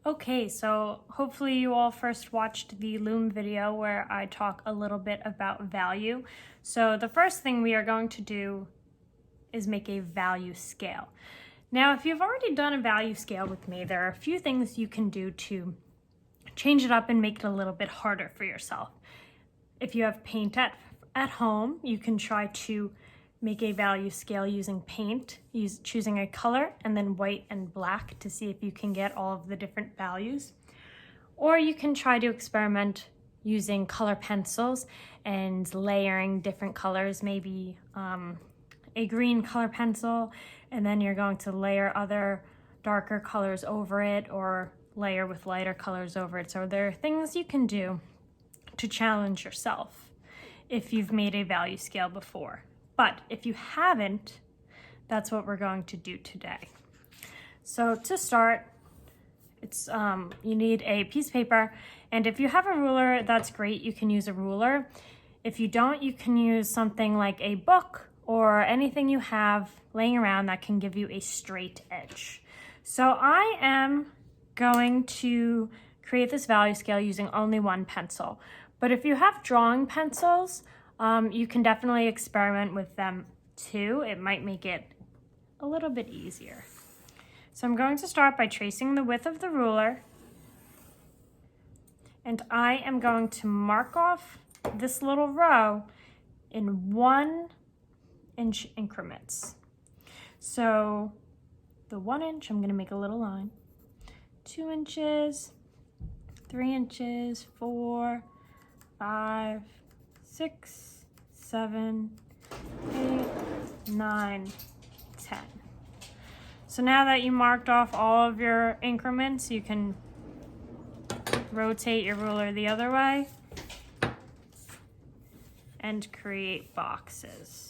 Okay, so hopefully you all first watched the Loom video where I talk a little bit about value. So the first thing we are going to do is make a value scale. Now, if you've already done a value scale with me, there are a few things you can do to change it up and make it a little bit harder for yourself. If you have paint at home, you can try to make a value scale using paint, choosing a color and then white and black to see if you can get all of the different values. Or you can try to experiment using color pencils and layering different colors, maybe a green color pencil, and then you're going to layer other darker colors over it or layer with lighter colors over it. So there are things you can do to challenge yourself if you've made a value scale before. But if you haven't, that's what we're going to do today. So to start, you need a piece of paper, and if you have a ruler, that's great. You can use a ruler. If you don't, you can use something like a book or anything you have laying around that can give you a straight edge. So I am going to create this value scale using only one pencil. But if you have drawing pencils, you can definitely experiment with them too. It might make it a little bit easier. So I'm going to start by tracing the width of the ruler, and I am going to mark off this little row in 1 inch increments. So the 1 inch, I'm going to make a little line, 2 inches, 3 inches, 4, 5, 6, 7, 8, 9, 10. So now that you marked off all of your increments, you can rotate your ruler the other way and create boxes.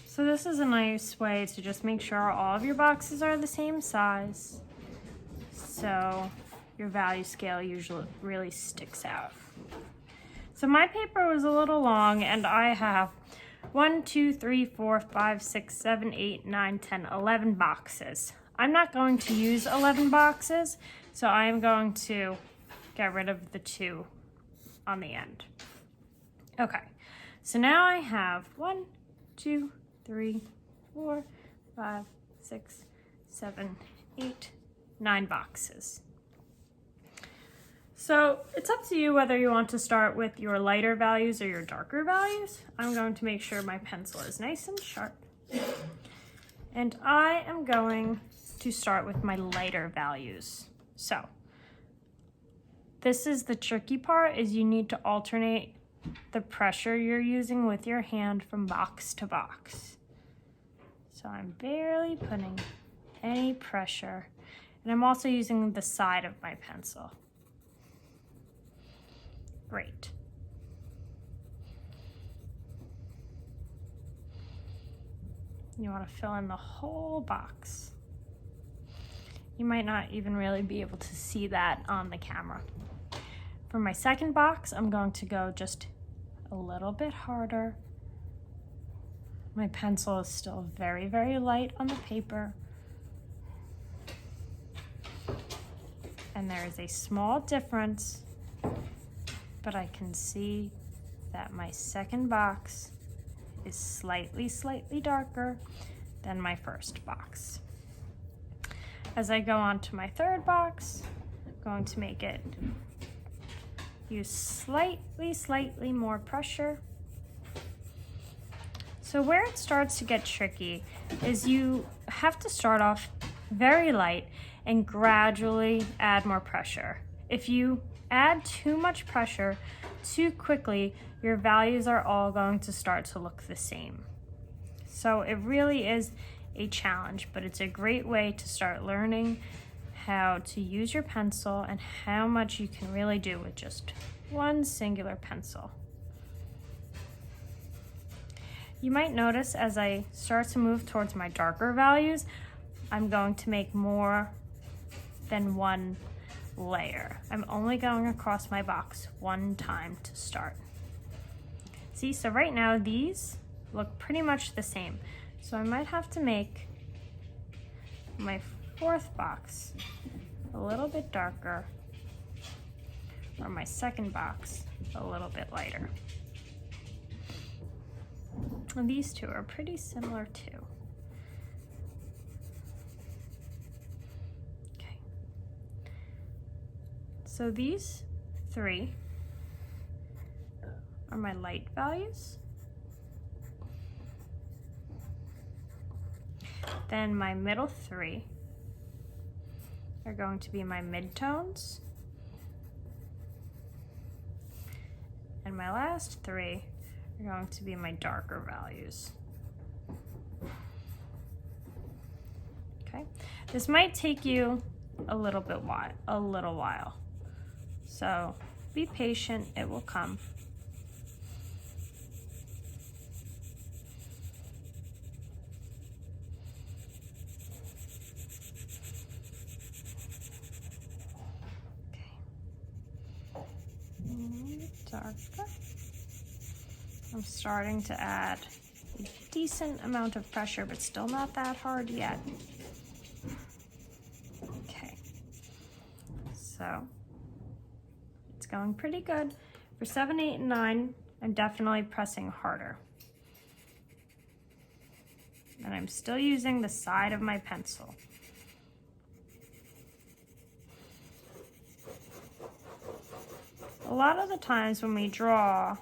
So this is a nice way to just make sure all of your boxes are the same size, so your value scale usually really sticks out. So my paper was a little long, and I have 1, 2, 3, 4, 5, 6, 7, 8, 9, 10, 11 boxes. I'm not going to use 11 boxes, so I am going to get rid of the 2 on the end. Okay, so now I have 1, 2, 3, 4, 5, 6, 7, 8, 9 boxes. So it's up to you whether you want to start with your lighter values or your darker values. I'm going to make sure my pencil is nice and sharp. And I am going to start with my lighter values. So this is the tricky part, is you need to alternate the pressure you're using with your hand from box to box. So I'm barely putting any pressure, and I'm also using the side of my pencil. Great. You want to fill in the whole box. You might not even really be able to see that on the camera. For my second box, I'm going to go just a little bit harder. My pencil is still very, very light on the paper. And there is a small difference, but I can see that my second box is slightly darker than my first box. As I go on to my third box, I'm going to make it use slightly more pressure. So where it starts to get tricky is you have to start off very light and gradually add more pressure. If you add too much pressure too quickly, your values are all going to start to look the same. So it really is a challenge, but it's a great way to start learning how to use your pencil and how much you can really do with just one singular pencil. You might notice as I start to move towards my darker values, I'm going to make more than one layer. I'm only going across my box one time to start. See, so right now these look pretty much the same. So I might have to make my fourth box a little bit darker, or my second box a little bit lighter. And these two are pretty similar too. Okay. So these three are my light values. Then my middle three are going to be my midtones. And my last three are going to be my darker values. Okay, this might take you a little while. So be patient, it will come. Darker. I'm starting to add a decent amount of pressure, but still not that hard yet. Okay, so it's going pretty good. For 7, 8, and 9, I'm definitely pressing harder. And I'm still using the side of my pencil. A lot of the times when we draw,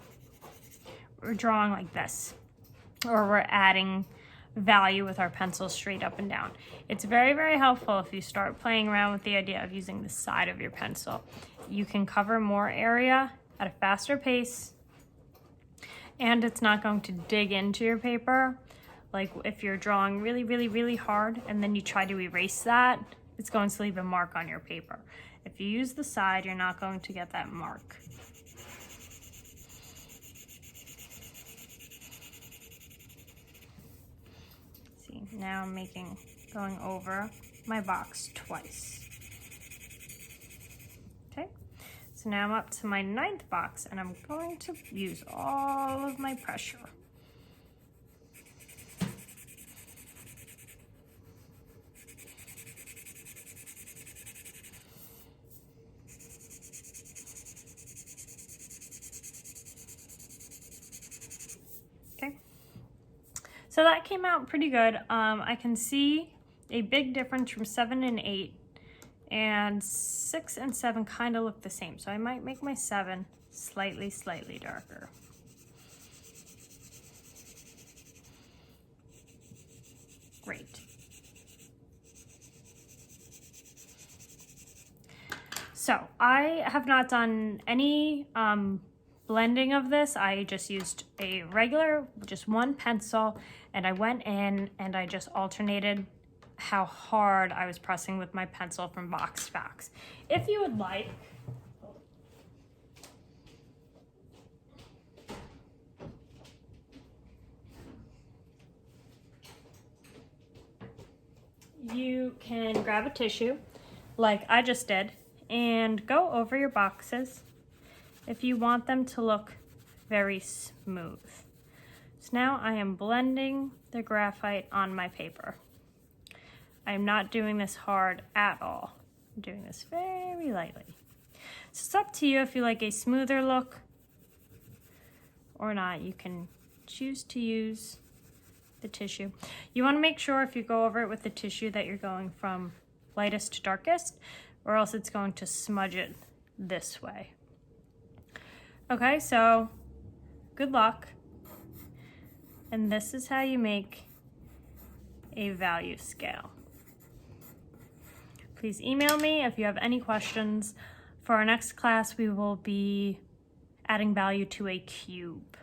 we're drawing like this, or we're adding value with our pencil straight up and down. It's very, very helpful if you start playing around with the idea of using the side of your pencil. You can cover more area at a faster pace, and it's not going to dig into your paper. Like if you're drawing really, really, really hard and then you try to erase that, it's going to leave a mark on your paper. If you use the side, you're not going to get that mark. See, now I'm going over my box twice. Okay, so now I'm up to my 9th box and I'm going to use all of my pressure. So that came out pretty good. I can see a big difference from 7 and 8, and 6 and 7 kind of look the same. So I might make my 7 slightly darker. Great. So I have not done any blending of this. I just used a regular, just one pencil, and I went in and I just alternated how hard I was pressing with my pencil from box to box. If you would like, you can grab a tissue like I just did and go over your boxes if you want them to look very smooth. So now I am blending the graphite on my paper. I'm not doing this hard at all. I'm doing this very lightly. So it's up to you if you like a smoother look or not. You can choose to use the tissue. You want to make sure if you go over it with the tissue that you're going from lightest to darkest, or else it's going to smudge it this way. Okay, so good luck. And this is how you make a value scale. Please email me if you have any questions. For our next class, we will be adding value to a cube.